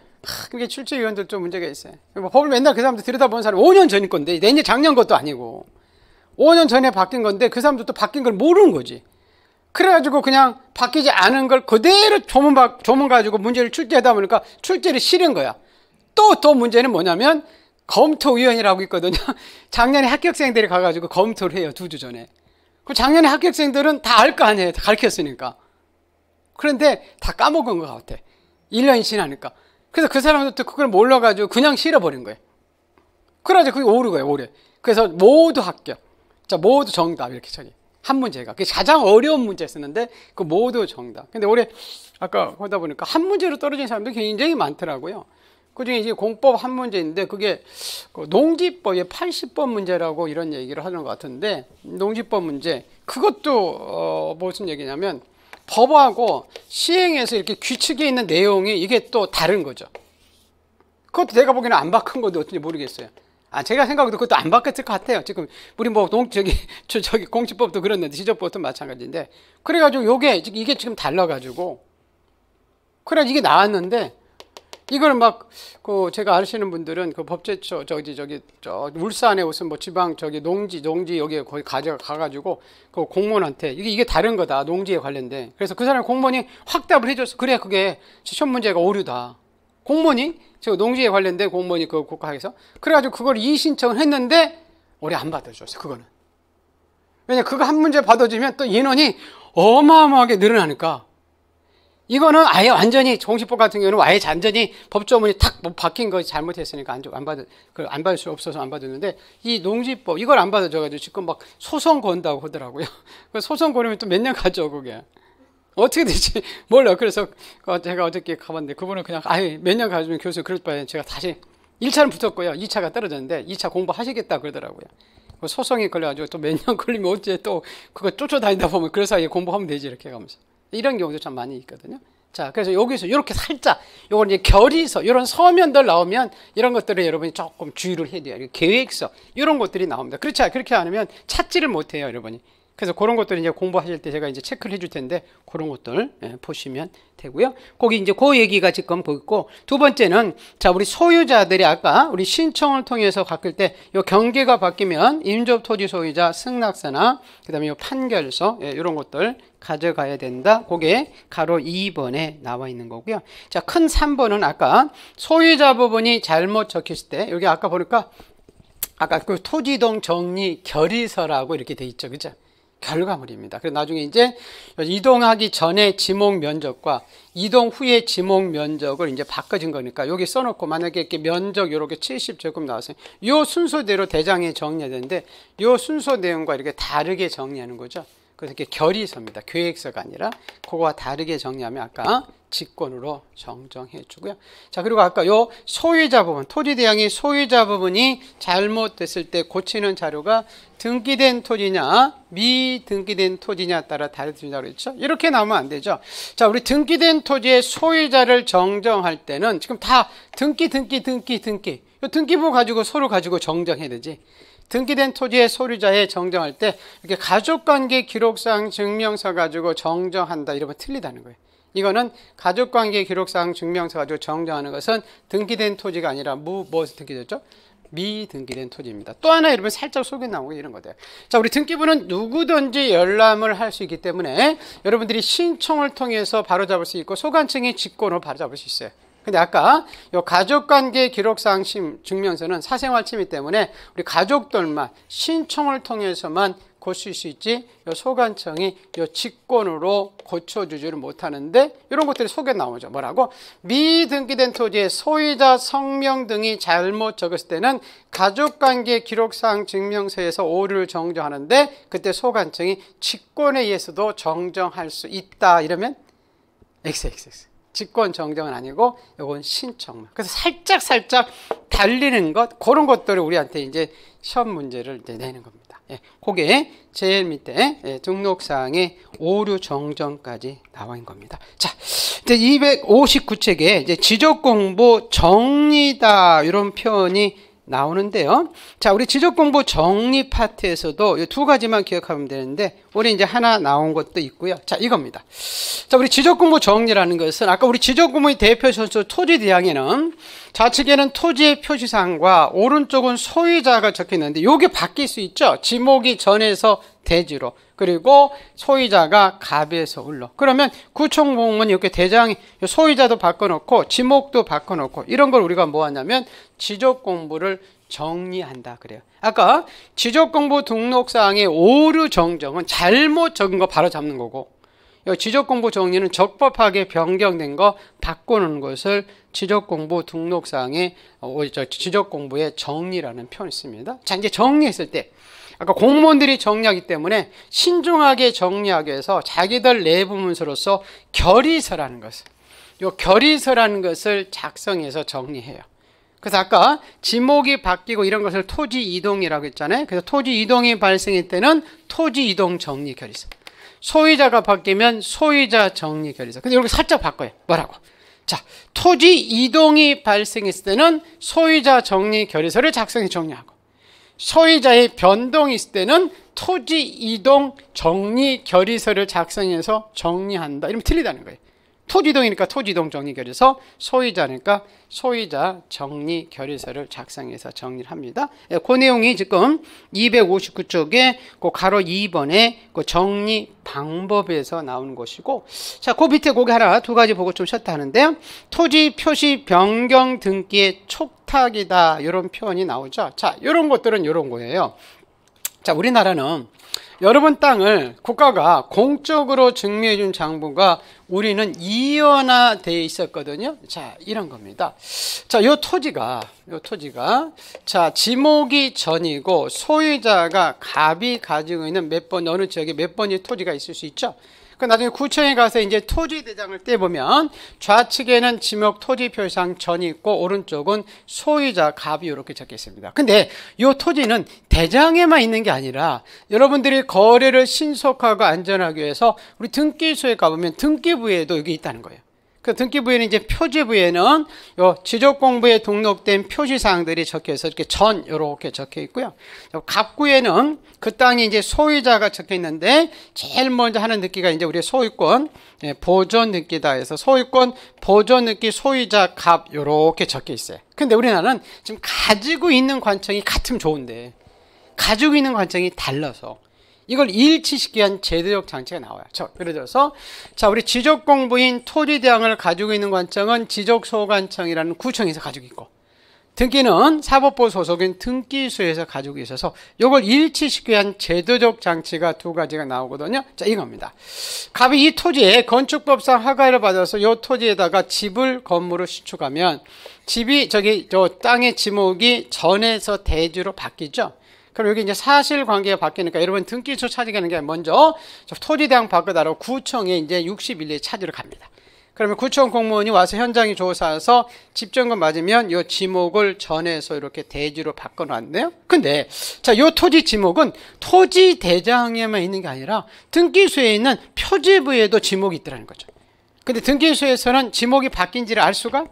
그게 출제위원들 좀 문제가 있어요. 법을 맨날 그 사람들 들여다보는 사람이 5년 전 건데 내년 작년 것도 아니고 5년 전에 바뀐 건데 그 사람도 또 바뀐 걸 모르는 거지. 그래가지고 그냥 바뀌지 않은 걸 그대로 조문 가지고 문제를 출제하다 보니까 출제를 싫은 거야. 또 문제는 뭐냐면 검토위원이라고 있거든요. 작년에 합격생들이 가가지고 검토를 해요. 2주 전에. 그 작년에 합격생들은 다 알 거 아니에요. 다 가르쳤으니까. 그런데 다 까먹은 것 같아. 1년이 지나니까. 그래서 그 사람들도 그걸 몰라가지고 그냥 실어버린 거예요. 그래가지고 그게 오른 거예요. 올해. 그래서 모두 합격. 자, 모두 정답. 이렇게 저기. 한 문제가. 그게 가장 어려운 문제였었는데 그 모두 정답. 근데 올해 아까 하다 보니까 한 문제로 떨어진 사람들이 굉장히 많더라고요. 그중에 이제 공법 한 문제인데 그게 농지법의 80번 문제라고 이런 얘기를 하는 것 같은데 농지법 문제 그것도 무슨 얘기냐면 법하고 시행에서 이렇게 규칙에 있는 내용이 이게 또 다른 거죠. 그것도 내가 보기에는 안 바꾼 건데 어떤지 모르겠어요. 제가 생각해도 그것도 안 바뀌었을 것 같아요. 지금 우리 뭐 저기 공직법도 그랬는데 지적법도 마찬가지인데, 그래가지고 이게 지금 달라가지고 그래 이게 나왔는데, 이걸 막 제가 아시는 분들은 그 법제처 저 울산에 무슨 뭐 지방 농지 여기 거기 가가지고 그 공무원한테 이게 다른 거다, 농지에 관련된. 그래서 그 사람 공무원이 확답을 해줬어. 그래 그게 시험 문제가 오류다. 공무원이 저 농지에 관련된 공무원이 그 국가에서 그래가지고 그걸 이의 신청을 했는데 올해 안 받아줬어. 그거는 왜냐, 그거 한 문제 받아주면 또 인원이 어마어마하게 늘어나니까. 이거는 아예 완전히 공시법 같은 경우는 아예 완전히 법조문이 탁 박힌 거 잘못했으니까 안 받을 수 없어서 안 받았는데, 이 농지법 이걸 안 받아줘가지고 지금 막 소송 건다고 하더라고요. 소송 거리면 또 몇 년 가죠 그게. 어떻게 될지 몰라요. 그래서 제가 어저께 가봤는데 그분은 그냥 몇 년 가지면 교수 그럴 바에 제가 다시 1차는 붙었고요. 2차가 떨어졌는데 2차 공부하시겠다 그러더라고요. 소송이 걸려가지고 또 몇 년 걸리면 어째 또 그거 쫓아다니다 보면 그 사이에 공부하면 되지 이렇게 가면서. 이런 경우도 참 많이 있거든요. 자, 그래서 여기서 이렇게 살짝 요건 이제 결의서, 이런 서면들 나오면 이런 것들을 여러분이 조금 주의를 해야 돼요. 계획서 이런 것들이 나옵니다. 그렇게 않으면 찾지를 못해요, 여러분이. 그래서 그런 것들 이제 공부하실 때 제가 이제 체크를 해줄 텐데 그런 것들 보시면 되고요. 거기 이제 그 얘기가 지금 보이고, 두 번째는 자, 우리 소유자들이 아까 우리 신청을 통해서 바뀔 때 요 경계가 바뀌면 임접 토지 소유자 승낙서나 그다음에 요 판결서 이런 것들 가져가야 된다. 그게 가로 2번에 나와 있는 거고요. 자, 큰 3번은 아까 소유자 부분이 잘못 적혔을 때 여기 아까 보니까 아까 그 토지이동 정리 결의서라고 이렇게 돼 있죠, 그죠? 결과물입니다. 그래서 나중에 이제 이동하기 전에 지목 면적과 이동 후에 지목 면적을 이제 바꿔진 거니까 여기 써놓고, 만약에 이렇게 면적 이렇게 70제곱 나왔어요. 이 순서대로 대장에 정리해야 되는데 이 순서 내용과 이렇게 다르게 정리하는 거죠. 그래서 이렇게 결의서입니다. 계획서가 아니라 그거와 다르게 정리하면 아까 직권으로 정정해 주고요. 자, 그리고 아까 요 소유자 부분, 토지 대항의 소유자 부분이 잘못됐을 때 고치는 자료가 등기된 토지냐 미등기된 토지냐 따라 다르다고 그랬죠. 이렇게 나오면 안 되죠. 자, 우리 등기된 토지의 소유자를 정정할 때는 지금 다 등기 요 등기부 가지고 서로 가지고 정정해야 되지. 등기된 토지의 소유자에 정정할 때 이렇게 가족관계 기록상 증명서 가지고 정정한다 이러면 틀리다는 거예요. 이거는 가족관계 기록상 증명서 가지고 정정하는 것은 등기된 토지가 아니라 무엇이 등기됐죠? 미등기된 토지입니다. 또 하나 여러분 살짝 속에 나오고 이런 거예요. 자, 우리 등기부는 누구든지 열람을 할 수 있기 때문에 여러분들이 신청을 통해서 바로잡을 수 있고 소관청의 직권으로 바로잡을 수 있어요. 근데 아까 요 가족관계 기록상 증명서는 사생활 침해 때문에 우리 가족들만 신청을 통해서만 고칠 수 있지, 요 소관청이 요 직권으로 고쳐주지를 못하는데 이런 것들이 속에 나오죠. 뭐라고? 미등기된 토지의 소유자 성명 등이 잘못 적었을 때는 가족관계 기록상 증명서에서 오류를 정정하는데 그때 소관청이 직권에 의해서도 정정할 수 있다. 이러면 XXX. 직권 정정은 아니고 이건 신청만. 그래서 살짝 달리는 것, 그런 것들을 우리한테 이제 시험 문제를 이제 내는 겁니다. 그게 제일 밑에 등록사항의 오류 정정까지 나와 있는 겁니다. 자, 이제 259책에 이제 지적공부 정리다 이런 표현이 나오는데요. 자, 우리 지적공부 정리 파트에서도 이 두 가지만 기억하면 되는데 우리 이제 하나 나온 것도 있고요. 자, 이겁니다. 자, 우리 지적공부 정리라는 것은 아까 우리 지적공부의 대표 선수 토지 대항에는 좌측에는 토지의 표시사항과 오른쪽은 소유자가 적혀 있는데 이게 바뀔 수 있죠. 지목이 전에서 대지로, 그리고 소유자가 갑에서 을로. 그러면 구청공무원이 이렇게 대장이 소유자도 바꿔놓고 지목도 바꿔놓고 이런 걸 우리가 뭐 하냐면 지적공부를 정리한다 그래요. 아까 지적공부 등록사항의 오류 정정은 잘못 적은 거 바로 잡는 거고, 지적공부 정리는 적법하게 변경된 거 바꾸는 것을 지적공부 등록사항의 지적공부의 정리라는 표현을 씁니다. 자, 이제 정리했을 때 아까 공무원들이 정리하기 때문에 신중하게 정리하기 위해서 자기들 내부 문서로서 결의서라는 것을, 이 결의서라는 것을 작성해서 정리해요. 그래서 아까 지목이 바뀌고 이런 것을 토지 이동이라고 했잖아요. 그래서 토지 이동이 발생할 때는 토지 이동 정리 결의서. 소유자가 바뀌면 소유자 정리 결의서. 근데 이렇게 살짝 바꿔요. 뭐라고? 자, 토지 이동이 발생했을 때는 소유자 정리 결의서를 작성해 정리하고, 소유자의 변동이 있을 때는 토지 이동 정리 결의서를 작성해서 정리한다. 이러면 틀리다는 거예요. 토지 이동이니까 토지 이동 정리 결의서, 소유자니까 소유자 정리 결의서를 작성해서 정리를 합니다. 그 내용이 지금 259쪽에 그 가로 2번에 그 정리 방법에서 나오는 것이고, 자, 그 밑에 거기 하나 두 가지 보고 좀 쉬었다 하는데요. 토지 표시 변경 등기의 촉탁이다. 이런 표현이 나오죠. 자, 이런 것들은 이런 거예요. 자, 우리나라는 여러분 땅을 국가가 공적으로 증명해 준 장부가 우리는 이연화되어 있었거든요. 자, 이런 겁니다. 자, 요 토지가 자, 지목이 전이고 소유자가 갑이 가지고 있는 몇 번, 어느 지역에 몇 번의 토지가 있을 수 있죠. 그 나중에 구청에 가서 이제 토지 대장을 떼보면 좌측에는 지목 토지 표시상 전이 있고 오른쪽은 소유자 갑이 이렇게 적혀 있습니다. 근데 이 토지는 대장에만 있는 게 아니라 여러분들이 거래를 신속하고 안전하기 위해서 우리 등기소에 가보면 등기부에도 여기 있다는 거예요. 그 등기부에는 이제 표지부에는 요 지적공부에 등록된 표시사항들이 적혀서 이렇게 전 이렇게 적혀 있고요. 갑구에는 그 땅이 이제 소유자가 적혀 있는데 제일 먼저 하는 등기가 이제 우리 소유권 보존 등기다 해서 소유권 보존 등기 소유자 갑 이렇게 적혀 있어요. 근데 우리나라는 지금 가지고 있는 관청이 같으면 좋은데 가지고 있는 관청이 달라서 이걸 일치시키기 위한 제도적 장치가 나와요. 예를 들어서 자, 우리 지적공부인 토지대항을 가지고 있는 관청은 지적소관청이라는 구청에서 가지고 있고, 등기는 사법부 소속인 등기소에서 가지고 있어서 이걸 일치시키기 위한 제도적 장치가 두 가지가 나오거든요. 자, 이겁니다. 갑이 이 토지에 건축법상 허가를 받아서 이 토지에다가 집을 건물을 신축하면 집이 저 땅의 지목이 전에서 대지로 바뀌죠. 그럼 여기 이제 사실관계가 바뀌니까 여러분 등기소 찾으가는 게 먼저 토지대항 바꿔달라고 구청에 이제 60일내에 찾으러 갑니다. 그러면 구청 공무원이 와서 현장에 조사해서 집정권 맞으면 이 지목을 전해서 이렇게 대지로 바꿔놨네요. 근데 자, 이 토지 지목은 토지 대장에만 있는 게 아니라 등기소에 있는 표지부에도 지목이 있더라는 거죠. 근데 등기소에서는 지목이 바뀐지를 알 수가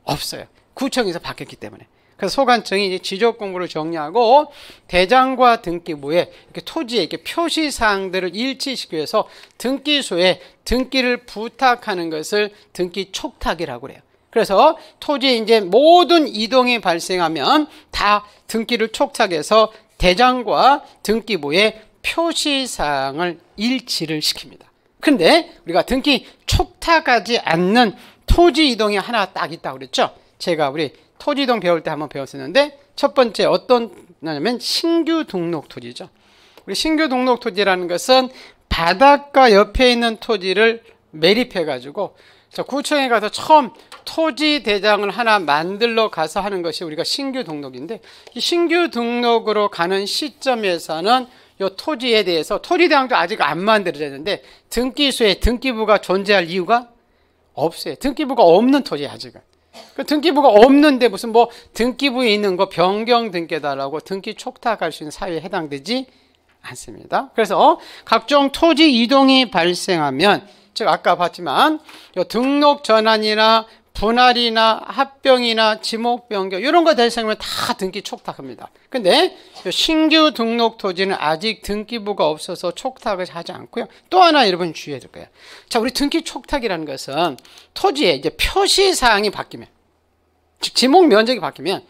없어요. 구청에서 바뀌었기 때문에. 그래서 소관청이 이제 지적 공부를 정리하고 대장과 등기부에 이렇게 토지에 이렇게 표시 사항들을 일치시키기 위해서 등기소에 등기를 부탁하는 것을 등기 촉탁이라고 그래요. 그래서 토지에 이제 모든 이동이 발생하면 다 등기를 촉탁해서 대장과 등기부에 표시 사항을 일치를 시킵니다. 그런데 우리가 등기 촉탁하지 않는 토지 이동이 하나 딱 있다고 그랬죠. 제가 우리 토지이동 배울 때 한번 배웠었는데 첫 번째 어떤 거냐면 신규 등록 토지죠. 우리 신규 등록 토지라는 것은 바닷가 옆에 있는 토지를 매립해 가지고 구청에 가서 처음 토지 대장을 하나 만들러 가서 하는 것이 우리가 신규 등록인데, 이 신규 등록으로 가는 시점에서는 이 토지에 대해서 토지 대장도 아직 안 만들어졌는데 등기소에 등기부가 존재할 이유가 없어요. 등기부가 없는 토지예요, 아직은. 그 등기부가 없는데 무슨 뭐 등기부에 있는 거 변경 등기다라고 등기 촉탁할 수 있는 사유에 해당되지 않습니다. 그래서 각종 토지 이동이 발생하면, 즉 아까 봤지만 등록 전환이나 분할이나 합병이나 지목 변경 이런 거 발생하면 다 등기 촉탁합니다. 근데 신규 등록 토지는 아직 등기부가 없어서 촉탁을 하지 않고요. 또 하나 여러분 주의해야 될 거예요. 자, 우리 등기 촉탁이라는 것은 토지에 이제 표시 사항이 바뀌면, 즉 지목 면적이 바뀌면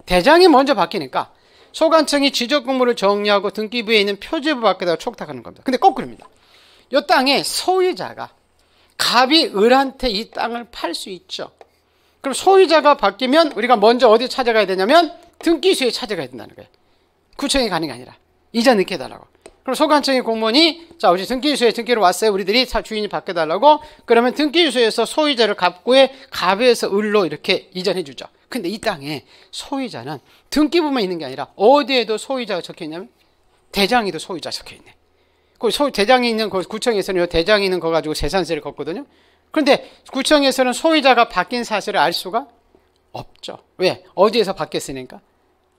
대장이 먼저 바뀌니까 소관청이 지적 공무를 정리하고 등기부에 있는 표지부 밖에다가 촉탁하는 겁니다. 근데 거꾸로입니다. 이 땅의 소유자가 갑이 을한테 이 땅을 팔 수 있죠. 그럼 소유자가 바뀌면 우리가 먼저 어디 찾아가야 되냐면 등기소에 찾아가야 된다는 거예요. 구청에 가는 게 아니라 이자 넣게 해달라고. 그럼 소관청의 공무원이 자, 우리 등기소에 등기로 왔어요. 우리들이 주인이 바꿔달라고. 그러면 등기소에서 소유자를 갑구에 갑에서 을로 이렇게 이전해 주죠. 근데 이 땅에 소유자는 등기부만 있는 게 아니라 어디에도 소유자가 적혀 있냐면 대장에도 소유자 적혀 있네. 그 대장이 있는 구청에서는 대장이 있는 거 가지고 재산세를 걷거든요. 그런데 구청에서는 소유자가 바뀐 사실을 알 수가 없죠. 왜? 어디에서 바뀌었으니까?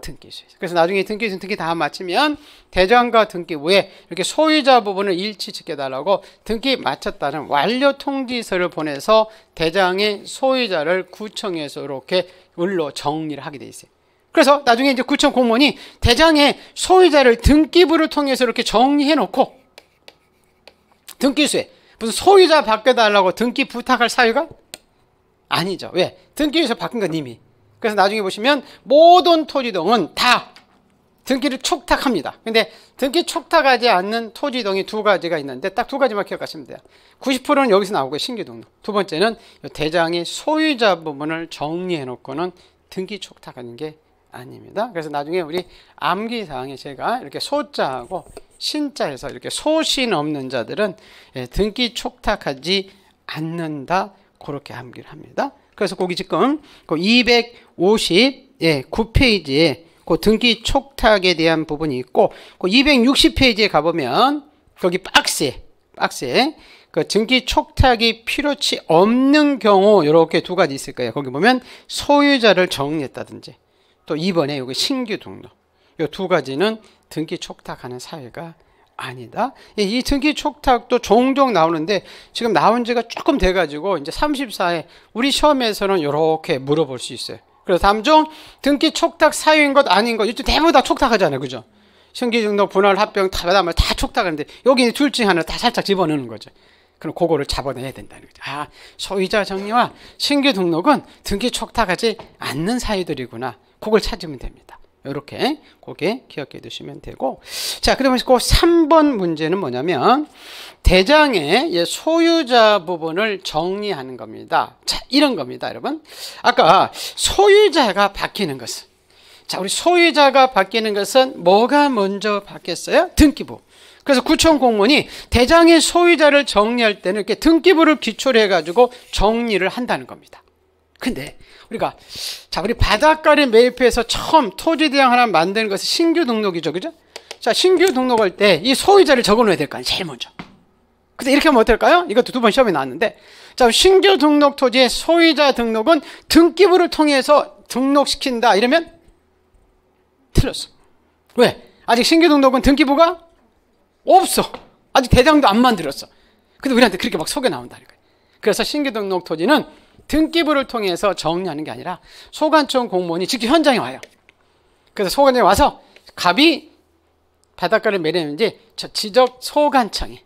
등기수에. 그래서 나중에 등기수 등기 다 마치면 대장과 등기부에 이렇게 소유자 부분을 일치시켜달라고 등기 마쳤다는 완료 통지서를 보내서 대장의 소유자를 구청에서 이렇게 을로 정리를 하게 돼 있어요. 그래서 나중에 이제 구청 공무원이 대장의 소유자를 등기부를 통해서 이렇게 정리해 놓고 등기수에 무슨 소유자 바꿔달라고 등기 부탁할 사유가 아니죠. 왜? 등기에서 바뀐 건 이미. 그래서 나중에 보시면 모든 토지동은 다 등기를 촉탁합니다. 근데 등기 촉탁하지 않는 토지동이 두 가지가 있는데 딱 두 가지만 기억하시면 돼요. 90%는 여기서 나오고요. 신규 등록. 두 번째는 대장의 소유자 부분을 정리해 놓고는 등기 촉탁하는 게 아닙니다. 그래서 나중에 우리 암기사항에 제가 이렇게 소자하고 신자에서 이렇게 소신 없는 자들은 등기 촉탁하지 않는다. 그렇게 암기를 합니다. 그래서 거기 지금 259페이지에 그 등기 촉탁에 대한 부분이 있고 그 260페이지에 가보면 거기 박스에 그 등기 촉탁이 필요치 없는 경우 이렇게 두 가지 있을 거예요. 거기 보면 소유자를 정리했다든지 또 2번에 여기 신규 등록 이 두 가지는 등기 촉탁하는 사유가 아니다. 이 등기 촉탁도 종종 나오는데 지금 나온 지가 조금 돼가지고 이제 34회 우리 시험에서는 이렇게 물어볼 수 있어요. 그래서 다음 중 등기 촉탁 사유인 것 아닌 것 이쪽 대부분 다 촉탁하잖아요, 그죠? 신규 등록, 분할, 합병 다 촉탁하는데 여기 둘 중에 하나 다 살짝 집어넣는 거죠. 그럼 그거를 잡아내야 된다는 거죠. 아, 소유자 정리와 신규 등록은 등기 촉탁하지 않는 사유들이구나. 그걸 찾으면 됩니다. 이렇게 그게 기억해 두시면 되고, 자, 그러면 그 3번 문제는 뭐냐면 대장의 소유자 부분을 정리하는 겁니다. 자, 이런 겁니다, 여러분. 아까 소유자가 바뀌는 것은, 자, 우리 소유자가 바뀌는 것은 뭐가 먼저 바뀌었어요? 등기부. 그래서 구청 공무원이 대장의 소유자를 정리할 때는 이렇게 등기부를 기초로 해가지고 정리를 한다는 겁니다. 근데 우리가 자, 우리 바닷가를 매입해서 처음 토지대장 하나 만드는 것은 신규 등록이죠, 그죠? 자, 신규 등록할 때 이 소유자를 적어놓아야 될 거 아니에요, 제일 먼저. 근데 이렇게 하면 어떨까요? 이것도 두 번 시험에 나왔는데, 자, 신규 등록 토지의 소유자 등록은 등기부를 통해서 등록시킨다 이러면 틀렸어. 왜? 아직 신규 등록은 등기부가 없어. 아직 대장도 안 만들었어. 근데 우리한테 그렇게 막 속여 나온다니까요. 그래서 신규 등록 토지는 등기부를 통해서 정리하는 게 아니라 소관청 공무원이 직접 현장에 와요. 그래서 소관청에 와서 갑이 바닷가를 매립했는지 저 지적 소관청에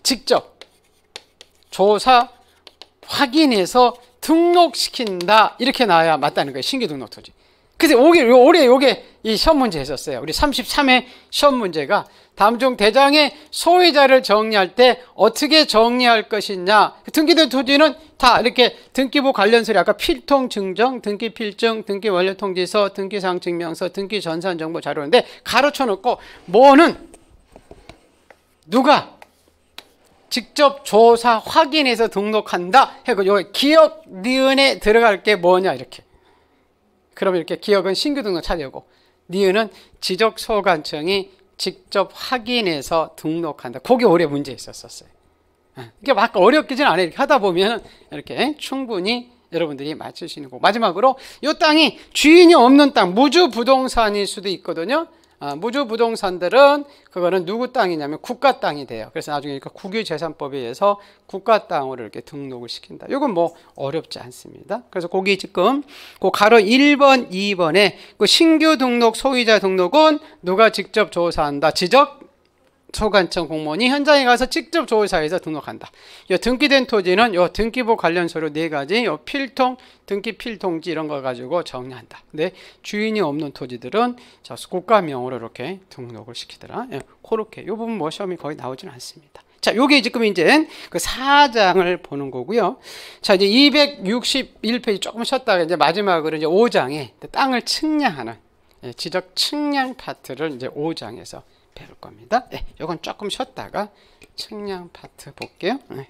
직접 조사 확인해서 등록시킨다 이렇게 나와야 맞다는 거예요. 신규 등록 토지. 그래서 올해 요게 이 시험 문제 했었어요. 우리 33회 시험 문제가 다음 중 대장의 소유자를 정리할 때 어떻게 정리할 것이냐. 등기된 토지는 다 이렇게 등기부 관련 서류 아까 필통 증정, 등기 필증, 등기 완료 통지서, 등기사항 증명서, 등기 전산 정보 자료인데 가로쳐 놓고 뭐는 누가 직접 조사 확인해서 등록한다 해고 여기 기억 니은에 들어갈 게 뭐냐 이렇게. 그럼 이렇게 기억은 신규 등록 차려고 니은은 지적 소관청이 직접 확인해서 등록한다. 그게 올해 문제 있었어요. 이게 막 어렵기는 않아요. 이렇게 하다 보면 이렇게 충분히 여러분들이 맞추시는 거고. 마지막으로 이 땅이 주인이 없는 땅, 무주 부동산일 수도 있거든요. 무주 부동산들은 그거는 누구 땅이냐면 국가 땅이 돼요. 그래서 나중에 국유재산법에 의해서 국가 땅으로 이렇게 등록을 시킨다. 이건 뭐 어렵지 않습니다. 그래서 거기 지금 그 가로 1번, 2번에 그 신규 등록 소유자 등록은 누가 직접 조사한다. 지적 소관청 공무원이 현장에 가서 직접 조사해서 등록한다. 요 등기된 토지는 요 등기부 관련 서류 4가지, 요 필통, 등기 필통지 이런 거 가지고 정리한다. 근데 주인이 없는 토지들은 자, 국가명으로 이렇게 등록을 시키더라. 예, 그렇게 요 부분 뭐 시험이 거의 나오지는 않습니다. 자, 요게 지금 이제 그 4장을 보는 거고요. 자, 이제 261페이지 조금 쉬었다가 이제 마지막으로 이제 5장에 땅을 측량하는 지적 측량 파트를 이제 5장에서 배울 겁니다. 네, 이건 조금 쉬었다가 측량 파트 볼게요. 네.